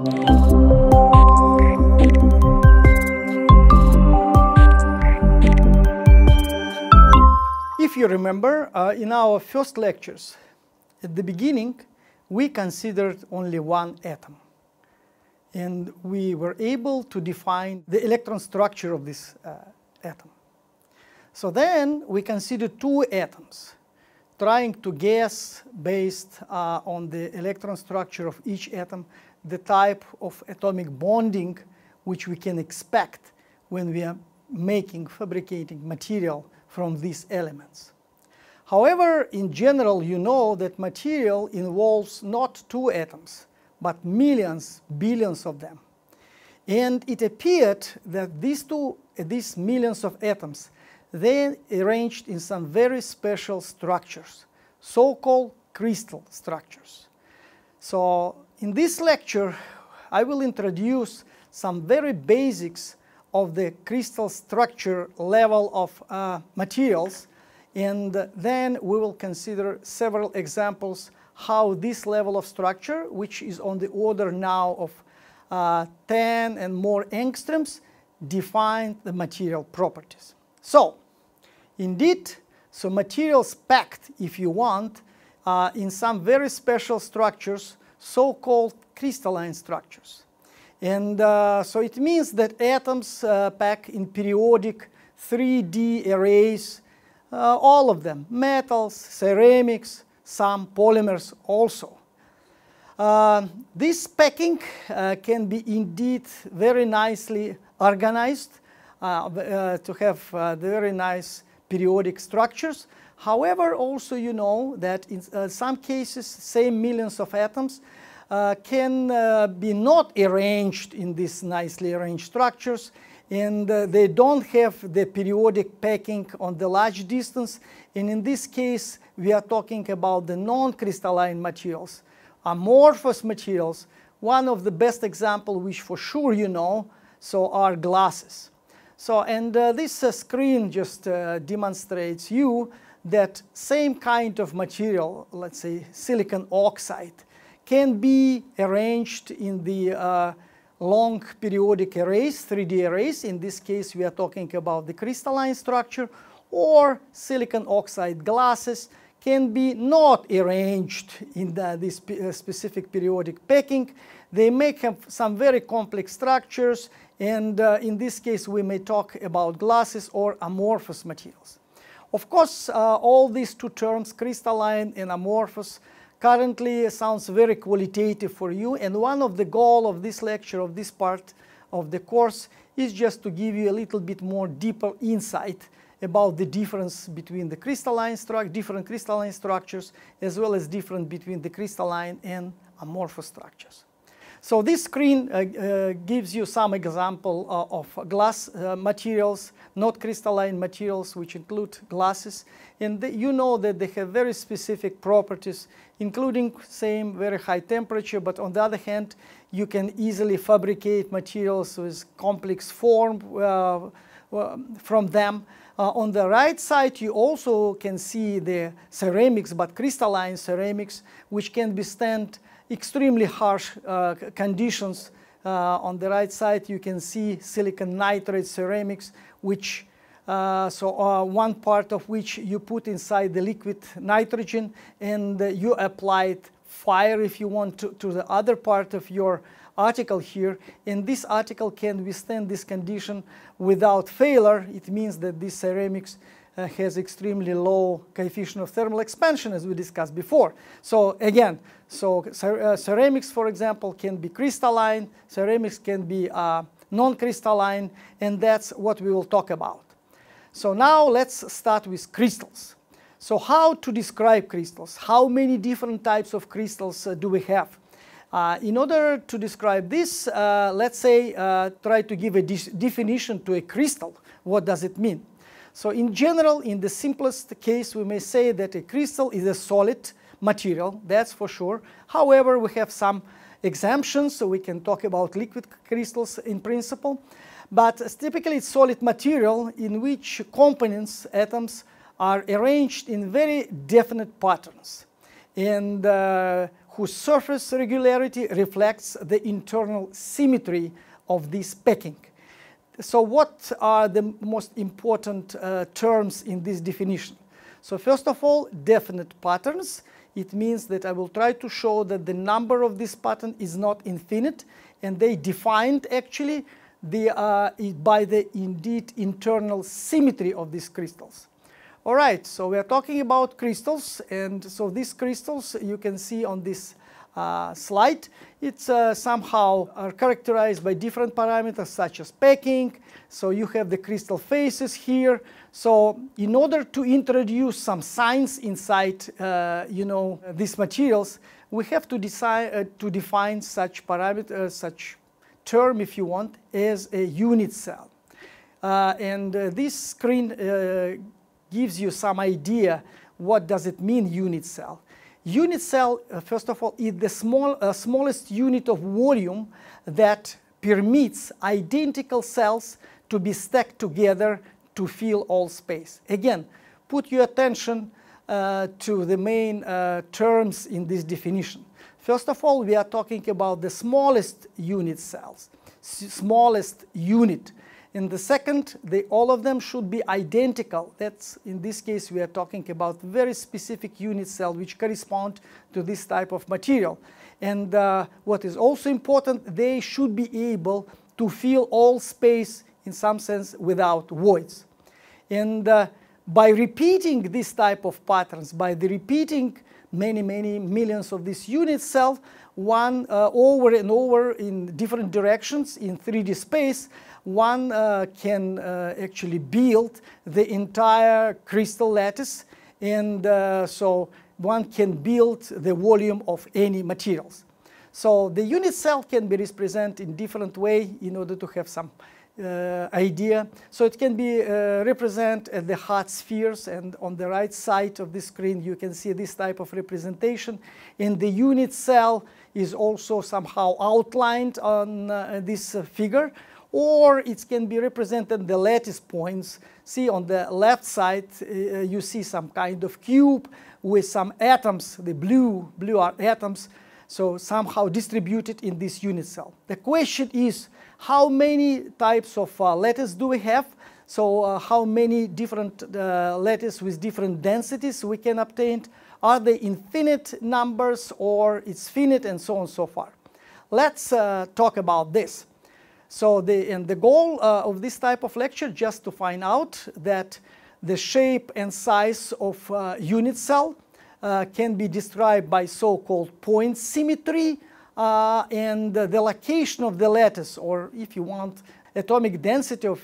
If you remember, in our first lectures, at the beginning, we considered only one atom. And we were able to define the electron structure of this atom. So then we considered two atoms, trying to guess, based on the electron structure of each atom, the type of atomic bonding which we can expect when we are fabricating material from these elements. However, in general, you know that material involves not two atoms, but millions, billions of them. And it appeared that these millions of atoms, they arranged in some very special structures, so-called crystal structures. So in this lecture, I will introduce some very basics of the crystal structure level of materials, and then we will consider several examples how this level of structure, which is on the order now of 10 and more angstroms, define the material properties. So, indeed, so materials packed, if you want, in some very special structures, so-called crystalline structures. And so it means that atoms pack in periodic 3D arrays, all of them, metals, ceramics, some polymers also. This packing can be indeed very nicely organized to have very nice periodic structures. However, also you know that in some cases, same millions of atoms can be not arranged in these nicely arranged structures, and they don't have the periodic packing on the large distance. And in this case, we are talking about the non-crystalline materials, amorphous materials. One of the best examples, which for sure you know, so are glasses. So, and this screen just demonstrates you that same kind of material, let's say silicon oxide, can be arranged in the long periodic arrays, 3D arrays. In this case, we are talking about the crystalline structure, or silicon oxide glasses can be not arranged in this specific periodic packing. They may have some very complex structures, and in this case, we may talk about glasses or amorphous materials. Of course, all these two terms, crystalline and amorphous, currently sounds very qualitative for you, and one of the goals of this lecture, of this part of the course, is just to give you a little bit more deeper insight about the difference between the different crystalline structures, as well as difference between the crystalline and amorphous structures. So this screen gives you some example of glass materials, not crystalline materials, which include glasses. And you know that they have very specific properties, including same very high temperature, but on the other hand, you can easily fabricate materials with complex form from them. On the right side, you also can see the ceramics, but crystalline ceramics, which can withstand extremely harsh conditions. On the right side, you can see silicon nitride ceramics, which one part of which you put inside the liquid nitrogen, and you applied fire, if you want, to the other part of your article here. And this article can withstand this condition without failure. It means that this ceramics has extremely low coefficient of thermal expansion, as we discussed before. So again, ceramics, for example, can be crystalline, ceramics can be non-crystalline, and that's what we will talk about. So now let's start with crystals. So how to describe crystals? How many different types of crystals do we have? In order to describe this, let's say try to give a definition to a crystal. What does it mean? So in general, in the simplest case, we may say that a crystal is a solid material, that's for sure. However, we have some exemptions, so we can talk about liquid crystals in principle. But typically it's solid material in which components, atoms, are arranged in very definite patterns, and whose surface regularity reflects the internal symmetry of this packing. So what are the most important terms in this definition? So first of all, definite patterns. It means that I will try to show that the number of this pattern is not infinite, and they defined actually by the indeed internal symmetry of these crystals. All right, so we are talking about crystals, and so these crystals you can see on this slide. It's somehow are characterized by different parameters such as packing. So you have the crystal faces here. So in order to introduce some science inside, these materials, we have to decide to define such parameter, such term, if you want, as a unit cell. This screen gives you some idea what does it mean, unit cell. Unit cell, first of all, is the smallest unit of volume that permits identical cells to be stacked together to fill all space. Again, put your attention to the main terms in this definition. First of all, we are talking about the smallest unit cells, smallest unit. In the second, all of them should be identical. That's, in this case, we are talking about very specific unit cell which correspond to this type of material. And what is also important, they should be able to fill all space in some sense without voids. And by repeating this type of patterns, by repeating many millions of these unit cells, one over and over in different directions in 3D space, one can actually build the entire crystal lattice, and so one can build the volume of any materials. So the unit cell can be represented in different way in order to have some idea. So it can be represented as the hot spheres, and on the right side of the screen you can see this type of representation. And the unit cell is also somehow outlined on this figure, or it can be represented the lattice points. See on the left side you see some kind of cube with some atoms, the blue are atoms, so somehow distributed in this unit cell. The question is, how many types of lattice do we have? So how many different lattice with different densities we can obtain? Are they infinite numbers or it's finite, and so on and so forth? Let's talk about this. So the goal of this type of lecture just to find out that the shape and size of unit cell can be described by so-called point symmetry, and the location of the lattice, or if you want, atomic density of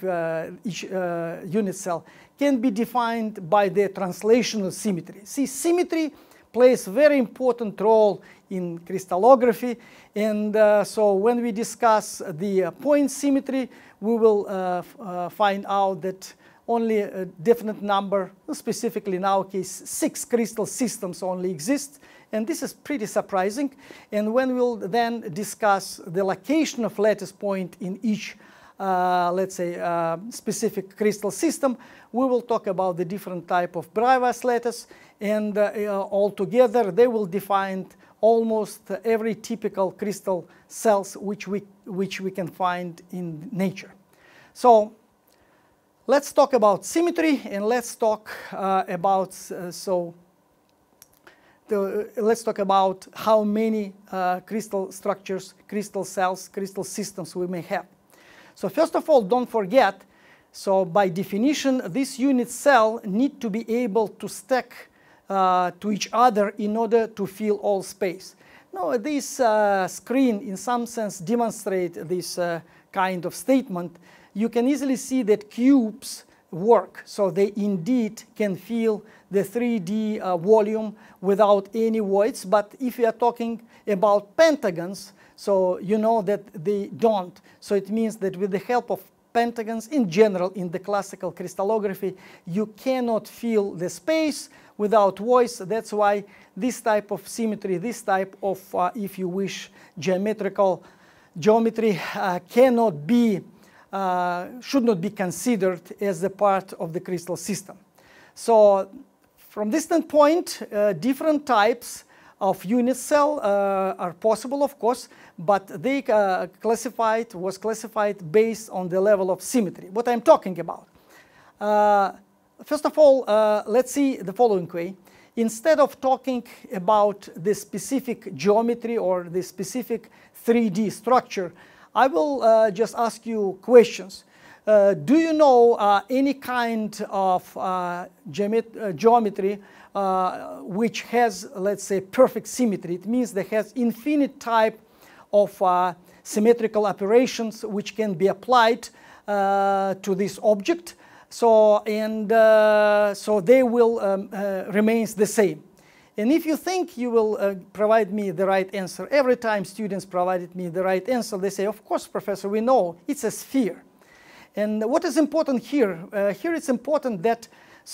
each unit cell can be defined by the translational symmetry. See, symmetry plays a very important role in crystallography, and so when we discuss the point symmetry, we will find out that only a definite number, specifically in our case 6 crystal systems only exist, and this is pretty surprising. And when we'll then discuss the location of lattice point in each let's say specific crystal system, we will talk about the different type of Bravais lattice, and altogether they will define almost every typical crystal cells which we can find in nature. So let's talk about symmetry, and let's talk about let's talk about how many crystal structures, crystal cells, crystal systems we may have. So first of all, don't forget, so by definition, this unit cell need to be able to stack to each other in order to fill all space. Now, this screen in some sense demonstrates this kind of statement. You can easily see that cubes work, so they indeed can fill the 3D volume without any voids. But if you are talking about pentagons, so you know that they don't. So it means that with the help of pentagons in general in the classical crystallography, you cannot fill the space without voids. That's why this type of symmetry, this type of, if you wish, geometry cannot be, should not be considered as a part of the crystal system. So from this standpoint, different types of unit cell are possible, of course, but they was classified based on the level of symmetry. What I'm talking about. First of all, let's see the following way. Instead of talking about the specific geometry or the specific 3D structure, I will just ask you questions. Do you know any kind of geometry which has, let's say, perfect symmetry? It means that has infinite type of symmetrical operations which can be applied to this object. So they will remain the same. And if you think you will provide me the right answer, every time students provided me the right answer, they say, of course, professor, we know it's a sphere. And what is important here? Here it's important that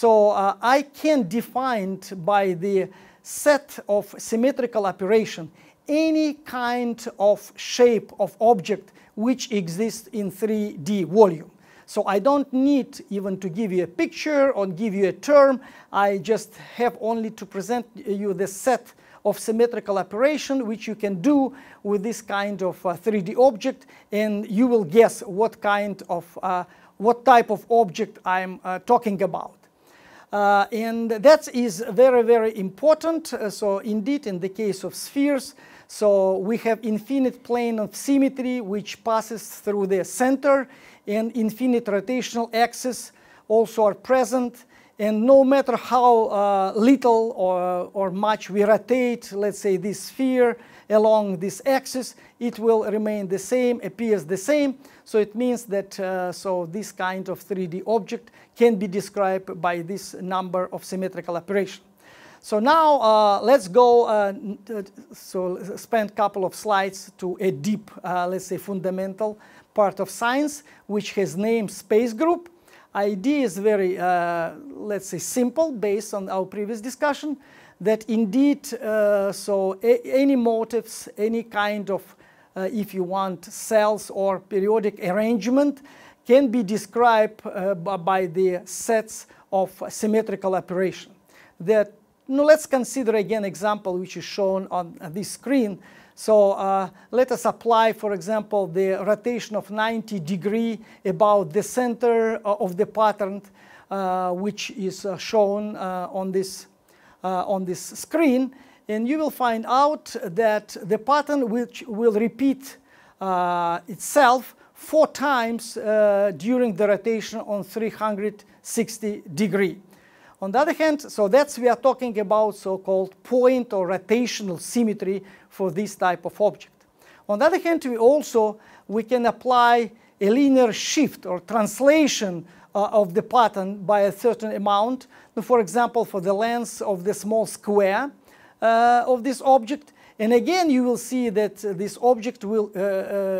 I can define by the set of symmetrical operation any kind of shape of object which exists in 3D volume. So I don't need even to give you a picture or give you a term. I just have only to present you the set of symmetrical operation which you can do with this kind of 3D object, and you will guess what kind of what type of object I'm talking about. And that is very, very important. So indeed, in the case of spheres, so we have infinite plane of symmetry which passes through the center, and infinite rotational axes also are present. And no matter how little or much we rotate, let's say, this sphere along this axis, it will remain the same, appears the same. So it means that this kind of 3D object can be described by this number of symmetrical operations. So now let's go, spend a couple of slides to a deep, let's say, fundamental part of science, which has named space group. Idea is very, let's say, simple, based on our previous discussion, that indeed, any motifs, any kind of, if you want, cells or periodic arrangement can be described by the sets of symmetrical operation. That, let's consider again example which is shown on this screen. So let us apply, for example, the rotation of 90 degrees about the center of the pattern, which is shown on this screen. And you will find out that the pattern which will repeat itself 4 times during the rotation on 360 degrees. On the other hand, so we are talking about so-called point or rotational symmetry for this type of object. On the other hand, we can apply a linear shift or translation of the pattern by a certain amount. For example, for the length of the small square of this object. And again, you will see that this object will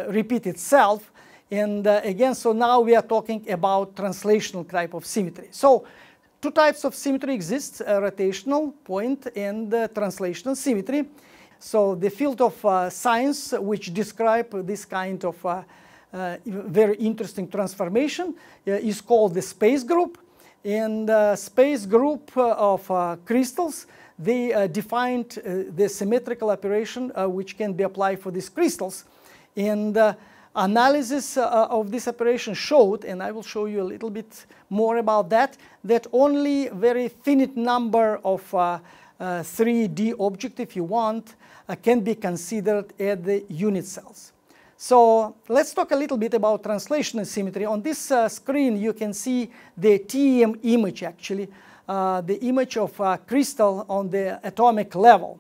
repeat itself. And again, so now we are talking about translational type of symmetry. So 2 types of symmetry exist, rotational point and translational symmetry. So the field of science which describe this kind of very interesting transformation is called the space group. And space group of crystals, they defined the symmetrical operation which can be applied for these crystals. And analysis of this operation showed, and I will show you a little bit more about that, that only very finite number of 3D objects, if you want, can be considered as the unit cells. So let's talk a little bit about translational symmetry. On this screen, you can see the TEM image, actually, the image of a crystal on the atomic level.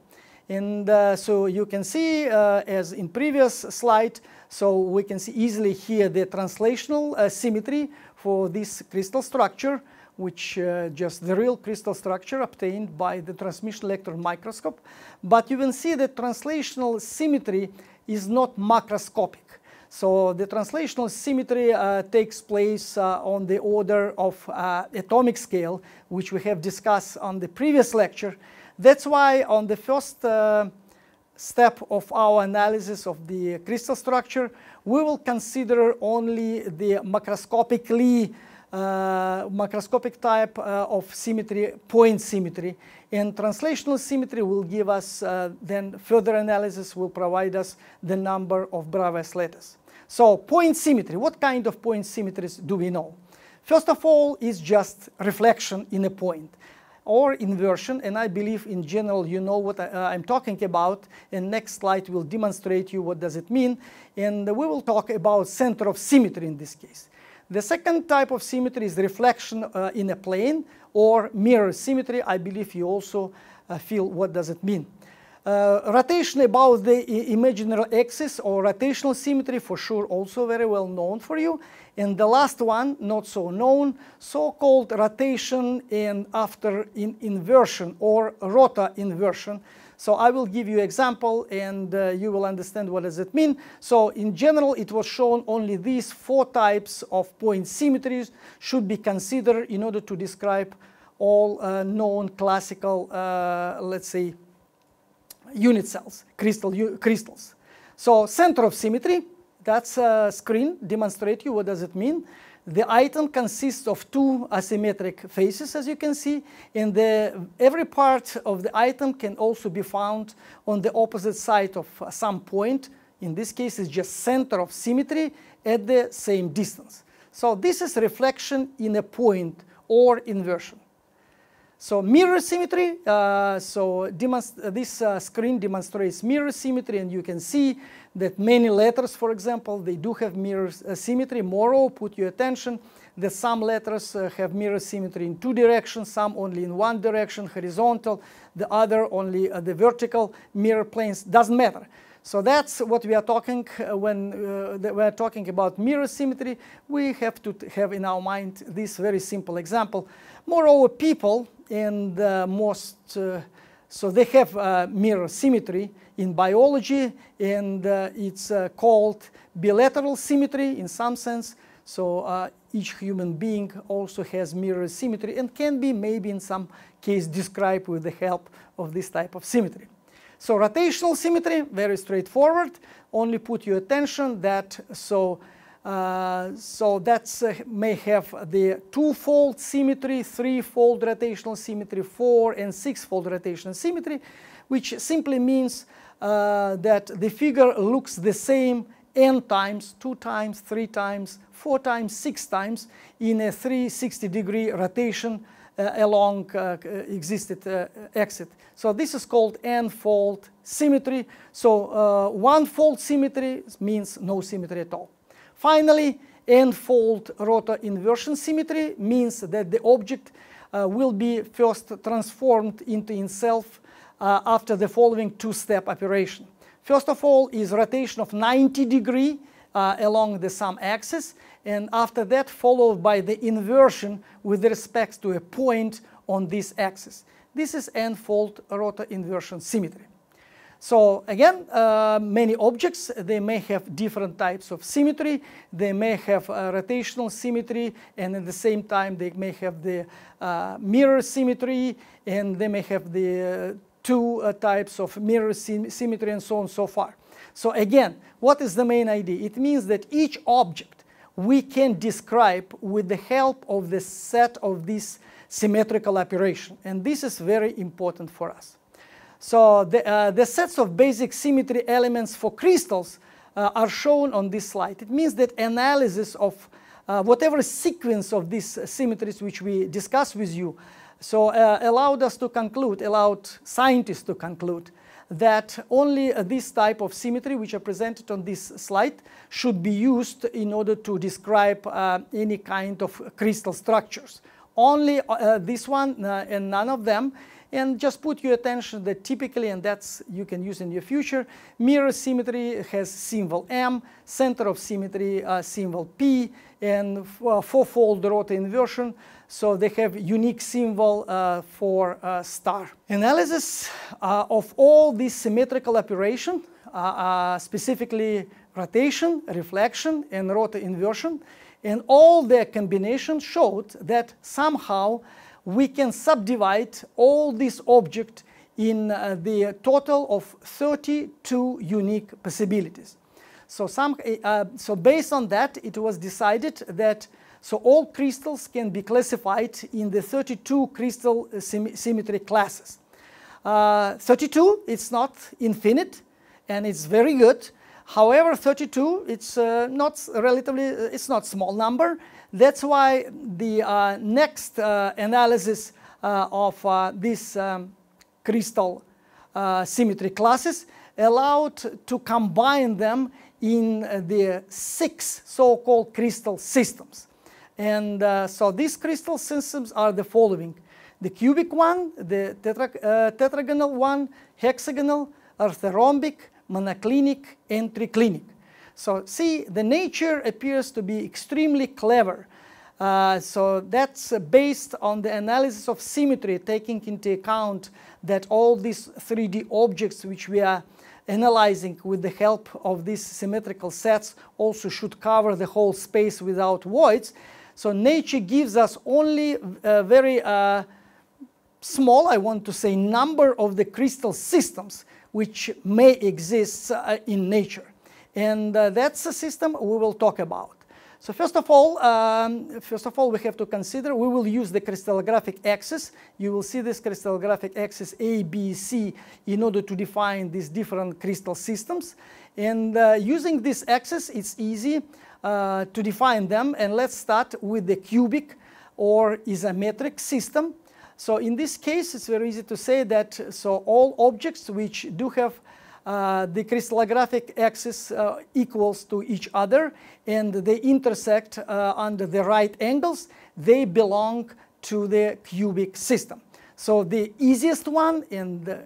And so you can see, as in previous slide, so we can see easily here the translational symmetry for this crystal structure, which just the real crystal structure obtained by the transmission electron microscope. But you will see that translational symmetry is not macroscopic. So the translational symmetry takes place on the order of atomic scale, which we have discussed on the previous lecture. That's why on the first step of our analysis of the crystal structure, we will consider only the macroscopically macroscopic type of symmetry, point symmetry. And translational symmetry will give us, then further analysis will provide us the number of Bravais letters. So point symmetry, what kind of point symmetries do we know? First of all is just reflection in a point, or inversion, and I believe in general you know what I'm talking about, and next slide will demonstrate you what does it mean, and we will talk about center of symmetry in this case. The second type of symmetry is reflection in a plane, or mirror symmetry. I believe you also feel what does it mean. Rotation about the imaginary axis, or rotational symmetry, for sure also very well known for you. And the last one, not so known, so-called rotation and after inversion, or rota inversion. So I will give you example, and you will understand what does it mean. So in general, it was shown only these 4 types of point symmetries should be considered in order to describe all known classical, let's say, unit cells, crystals. So center of symmetry, that's a screen, demonstrate you what does it mean. The item consists of 2 asymmetric faces, as you can see, and every part of the item can also be found on the opposite side of some point. In this case, it's just center of symmetry at the same distance. So this is reflection in a point, or inversion. So mirror symmetry, this screen demonstrates mirror symmetry, and you can see that many letters, for example, they do have mirror symmetry. Moreover, put your attention that some letters have mirror symmetry in 2 directions, some only in 1 direction, horizontal, the other only the vertical mirror planes, doesn't matter. So that's what we are talking when we are talking about mirror symmetry. We have to have in our mind this very simple example. Moreover, people and so they have mirror symmetry in biology, and it's called bilateral symmetry in some sense. So each human being also has mirror symmetry and can be maybe in some case described with the help of this type of symmetry. So rotational symmetry, very straightforward. Only put your attention that may have the 2-fold symmetry, 3-fold rotational symmetry, 4 and 6-fold rotational symmetry, which simply means that the figure looks the same n times, 2 times, 3 times, 4 times, 6 times in a 360-degree rotation along existed axis. So this is called n-fold symmetry. So 1-fold symmetry means no symmetry at all. Finally, n-fold rota inversion symmetry means that the object will be first transformed into itself after the following 2-step operation. First of all is rotation of 90-degree along the some axis, and after that followed by the inversion with respect to a point on this axis. This is n-fold rota inversion symmetry. So again, many objects, they may have different types of symmetry. They may have rotational symmetry, and at the same time they may have the mirror symmetry, and they may have the 2 types of mirror symmetry, and so on and so forth. So again, what is the main idea? It means that each object we can describe with the help of the set of this symmetrical operation, and this is very important for us. So the sets of basic symmetry elements for crystals are shown on this slide. It means that analysis of whatever sequence of these symmetries which we discussed with you, so allowed scientists to conclude that only this type of symmetry which are presented on this slide should be used in order to describe any kind of crystal structures. Only this one and none of them. And just put your attention that typically, and that's you can use in your future, mirror symmetry has symbol M, center of symmetry symbol P, and 4-fold rota inversion. So they have unique symbol for star. Analysis of all these symmetrical operations, specifically rotation, reflection, and rota inversion, and all their combinations showed that somehow we can subdivide all these objects in the total of 32 unique possibilities. So based on that, it was decided that So all crystals can be classified in the 32 crystal symmetry classes. 32, it's not infinite, and it's very good. However, 32, it's it's not small number. That's why the next analysis of these crystal symmetry classes allowed to combine them in the 6 so-called crystal systems. And so these crystal systems are the following: the cubic one, the tetragonal one, hexagonal, orthorhombic, monoclinic, and triclinic. So see, the nature appears to be extremely clever. So that's based on the analysis of symmetry, taking into account that all these 3D objects which we are analyzing with the help of these symmetrical sets also should cover the whole space without voids. So nature gives us only a very small, I want to say, number of the crystal systems which may exist in nature. And that's a system we will talk about. So first of all, we have to consider we will use the crystallographic axis. You will see this crystallographic axis A, B, C in order to define these different crystal systems. And using this axis, it's easy to define them. And let's start with the cubic or isometric system. So in this case, it's very easy to say that all objects which do have the crystallographic axis equals to each other and they intersect under the right angles, they belong to the cubic system. So the easiest one, and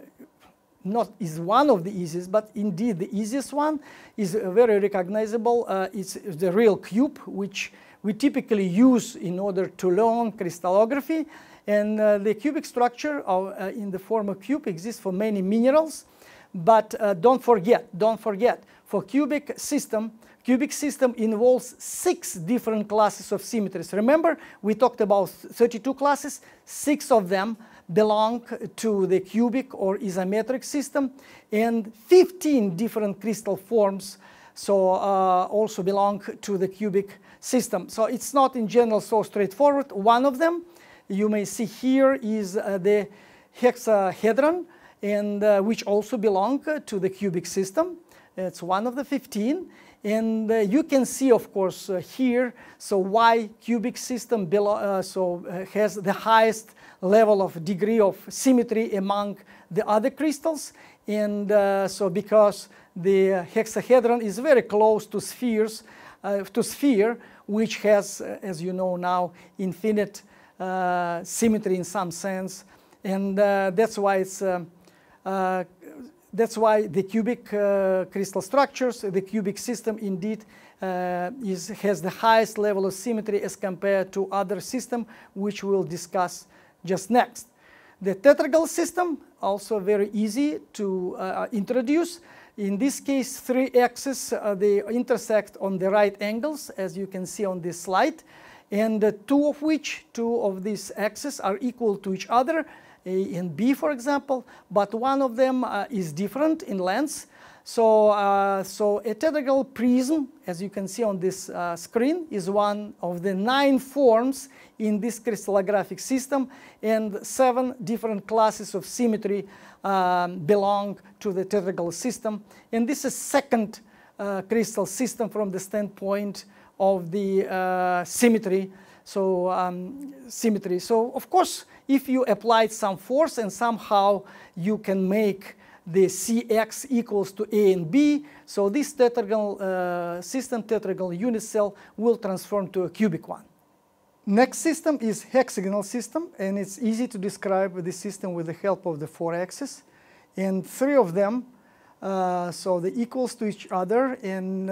not is one of the easiest, but indeed the easiest one, is very recognizable. It's the real cube, which we typically use in order to learn crystallography. And the cubic structure in the form of cube exists for many minerals. But don't forget, for cubic system involves 6 different classes of symmetries. Remember, we talked about 32 classes, 6 of them belong to the cubic or isometric system, and 15 different crystal forms also belong to the cubic system. So it's not in general so straightforward. One of them you may see here is the hexahedron, and which also belong to the cubic system. It's one of the 15. And you can see, of course, here, why cubic system has the highest level of degree of symmetry among the other crystals. And because the hexahedron is very close to sphere, which has, as you know now, infinite symmetry in some sense. And that's why the cubic crystal structures, the cubic system indeed has the highest level of symmetry as compared to other systems, which we'll discuss just next. The tetragonal system, also very easy to introduce. In this case, 3 axes, they intersect on the right angles, as you can see on this slide. And two of these axes are equal to each other, A and B, for example, but one of them is different in length. So a tetragonal prism, as you can see on this screen, is one of the 9 forms in this crystallographic system, and 7 different classes of symmetry belong to the tetragonal system. And this is second crystal system from the standpoint of the symmetry. So of course, if you applied some force and somehow you can make the Cx equals to A and B, so this tetragonal system, tetragonal unit cell, will transform to a cubic one. Next system is hexagonal system, and it's easy to describe this system with the help of the 4 axes. And 3 of them, they equals to each other, and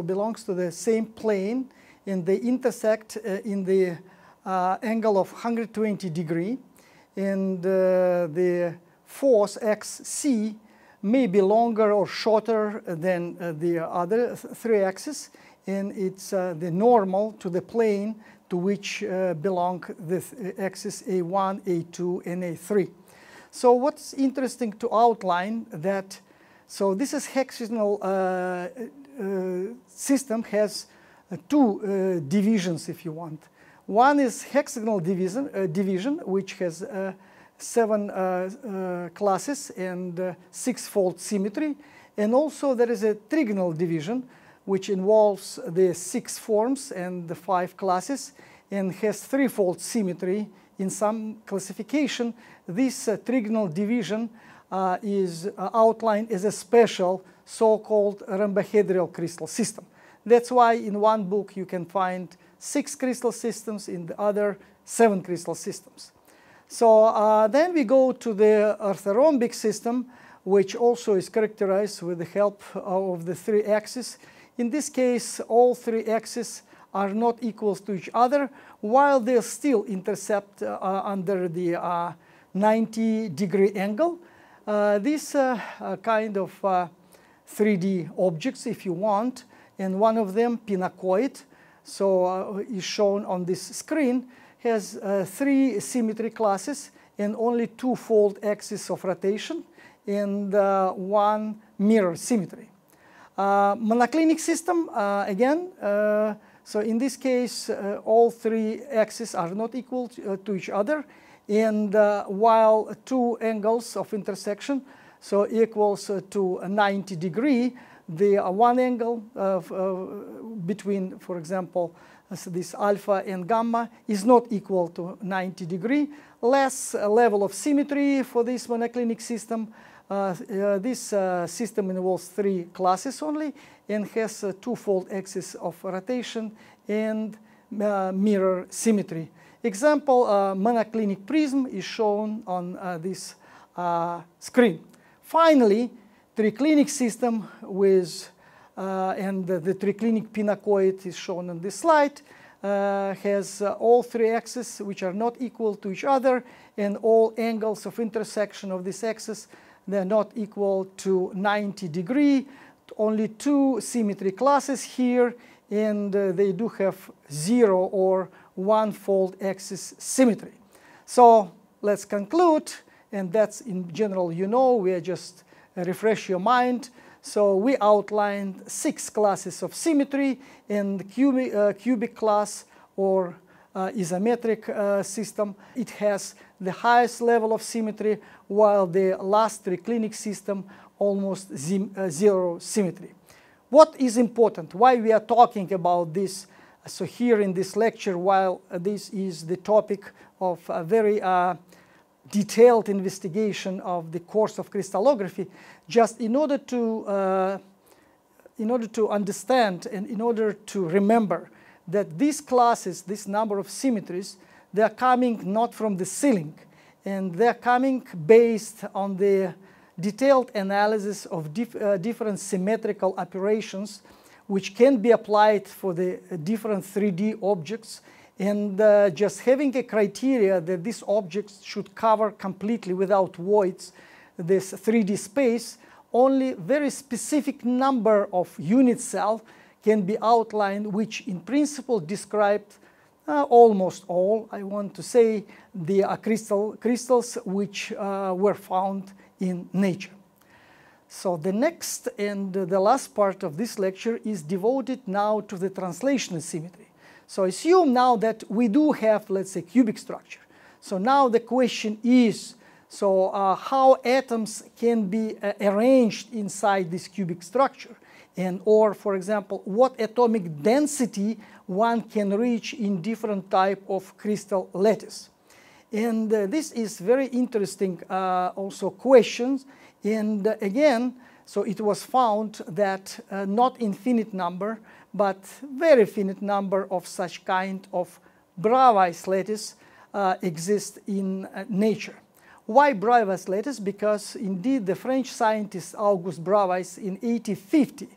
belongs to the same plane, and they intersect in the angle of 120 degree. And the force xc may be longer or shorter than the other 3 axes, and it's the normal to the plane to which belong the axis A1, A2, and A3. So what's interesting to outline that, this is hexagonal system has two divisions, if you want. One is hexagonal division, which has 7 classes and 6-fold symmetry. And also there is a trigonal division, which involves the 6 forms and the 5 classes and has 3-fold symmetry. In some classification, this trigonal division is outlined as a special so-called rhombohedral crystal system. That's why in one book you can find 6 crystal systems, in the other 7 crystal systems. So then we go to the orthorhombic system, which also is characterized with the help of the 3 axes. In this case, all 3 axes are not equal to each other, while they still intercept under the 90-degree angle. These kind of 3D objects, if you want, and one of them, pinacoid, so is shown on this screen, has 3 symmetry classes and only 2-fold axis of rotation and 1 mirror symmetry. Monoclinic system, again, so in this case, all 3 axes are not equal to each other, and while 2 angles of intersection, so equals to 90 degree, the one angle between, for example, this alpha and gamma is not equal to 90 degree. Less level of symmetry for this monoclinic system. This system involves 3 classes only and has a 2-fold axis of rotation and mirror symmetry. Example, monoclinic prism is shown on this screen. Finally, triclinic system with and the triclinic pinacoid is shown on this slide, has all 3 axes which are not equal to each other, and all angles of intersection of this axis, they're not equal to 90 degree. Only 2 symmetry classes here, and they do have 0 or 1-fold axis symmetry. So let's conclude, and that's in general, you know, we are just refresh your mind. So we outlined 6 classes of symmetry, and cubic class or isometric system, it has the highest level of symmetry, while the last triclinic system almost 0 symmetry. What is important? Why we are talking about this? So here in this lecture, while this is the topic of a very detailed investigation of the course of crystallography, just in order to understand and in order to remember that these classes, this number of symmetries, they are coming not from the ceiling, and they are coming based on the detailed analysis of different symmetrical operations which can be applied for the different 3D objects, and just having a criteria that these objects should cover completely without voids this 3D space, only very specific number of unit cells can be outlined, which in principle described almost all, I want to say, the crystals which were found in nature. So the next and the last part of this lecture is devoted now to the translational symmetry. So assume now that we do have, let's say, cubic structure. So now the question is, so how atoms can be arranged inside this cubic structure, and or, for example, what atomic density one can reach in different type of crystal lattice. And this is very interesting also questions. And again, so it was found that not infinite number, but very finite number of such kind of Bravais lattice exist in nature. Why Bravais lattice? Because indeed the French scientist Auguste Bravais in 1850,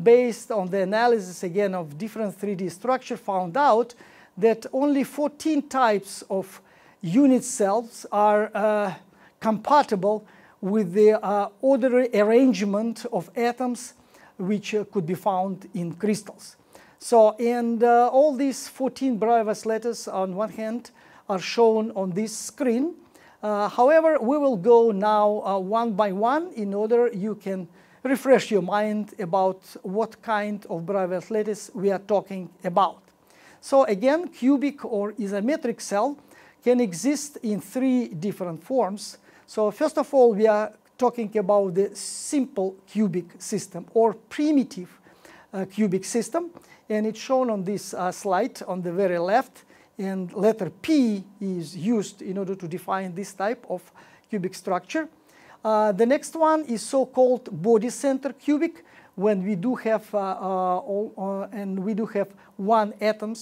based on the analysis again of different 3D structure, found out that only 14 types of unit cells are compatible with the orderly arrangement of atoms which could be found in crystals. So, and all these 14 Bravais lattice on one hand are shown on this screen. However, we will go now one by one in order you can refresh your mind about what kind of Bravais lattice we are talking about. So again, cubic or isometric cell can exist in three different forms. So first of all, we are talking about the simple cubic system or primitive cubic system, and it's shown on this slide on the very left, and letter P is used in order to define this type of cubic structure. The next one is so-called body-centered cubic, when we do have one atom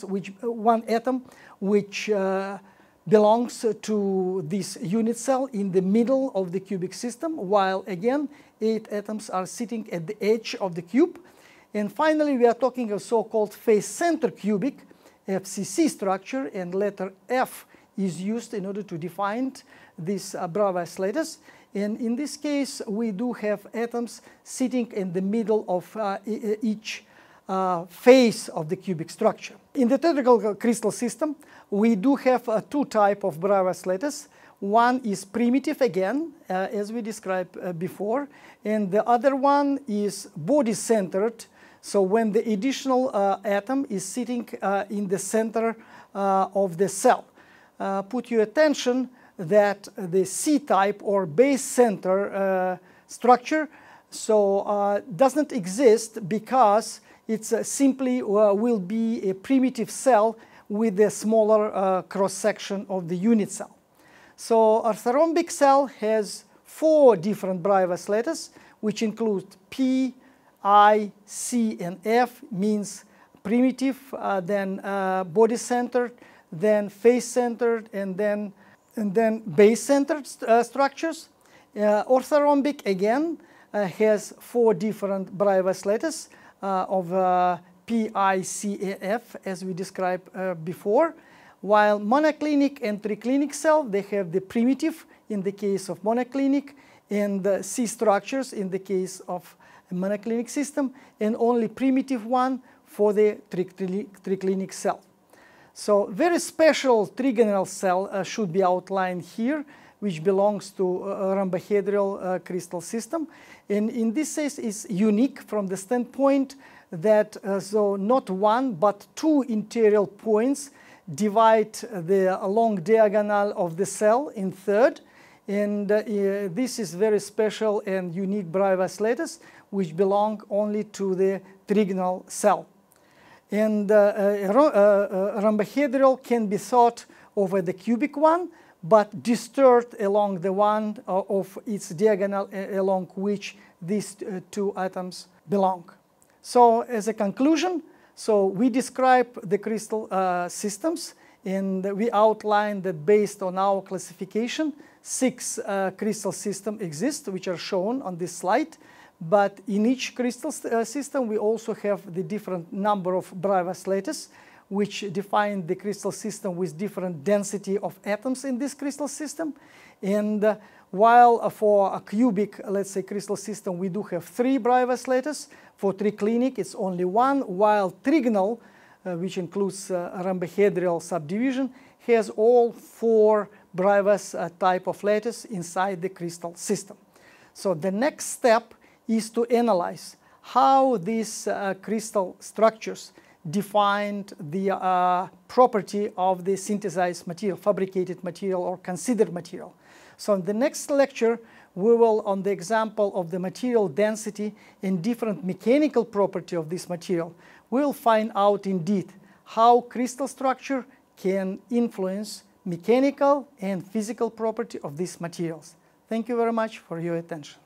which belongs to this unit cell in the middle of the cubic system, while again 8 atoms are sitting at the edge of the cube. And finally, we are talking of so-called face-centered cubic, FCC structure, and letter F is used in order to define this Bravais lattice. And in this case, we do have atoms sitting in the middle of each face of the cubic structure. In the theoretical crystal system, we do have two types of Bravais lattice. One is primitive again, as we described before, and the other one is body-centered. So when the additional atom is sitting in the center of the cell. Put your attention that the C-type or base-center structure doesn't exist because it's simply will be a primitive cell with a smaller cross-section of the unit cell. So a rhombic cell has 4 different Bravais lattices, which include P, I, C, and F, means primitive, then body-centered, then face-centered, and then base-centered structures. Orthorhombic again has 4 different Bravais lattices of P, I, C, and F, as we described before. While monoclinic and triclinic cell, they have the primitive in the case of monoclinic, and the C structures in the case of a monoclinic system, and only primitive one for the triclinic cell. So very special trigonal cell should be outlined here, which belongs to a rhombohedral crystal system. And in this case is unique from the standpoint that so not one but 2 interior points divide the long diagonal of the cell in third. And this is very special and unique Bravais lattice, which belong only to the trigonal cell. And rhombohedral can be thought over the cubic one, but disturbed along the one of its diagonal along which these 2 atoms belong. So as a conclusion, so we describe the crystal systems, and we outline that based on our classification, 6 crystal systems exist, which are shown on this slide. But in each crystal system, we also have the different number of Bravais lattice, which define the crystal system with different density of atoms in this crystal system. And while for a cubic, let's say, crystal system, we do have 3 Bravais lattice. For triclinic, it's only 1, while trigonal, which includes rhombohedral subdivision, has all 4 Bravais type of lattice inside the crystal system. So the next step is to analyze how these crystal structures defined the property of the synthesized material, fabricated material, or considered material. So in the next lecture, we will, on the example of the material density and different mechanical property of this material, we will find out indeed how crystal structure can influence mechanical and physical property of these materials. Thank you very much for your attention.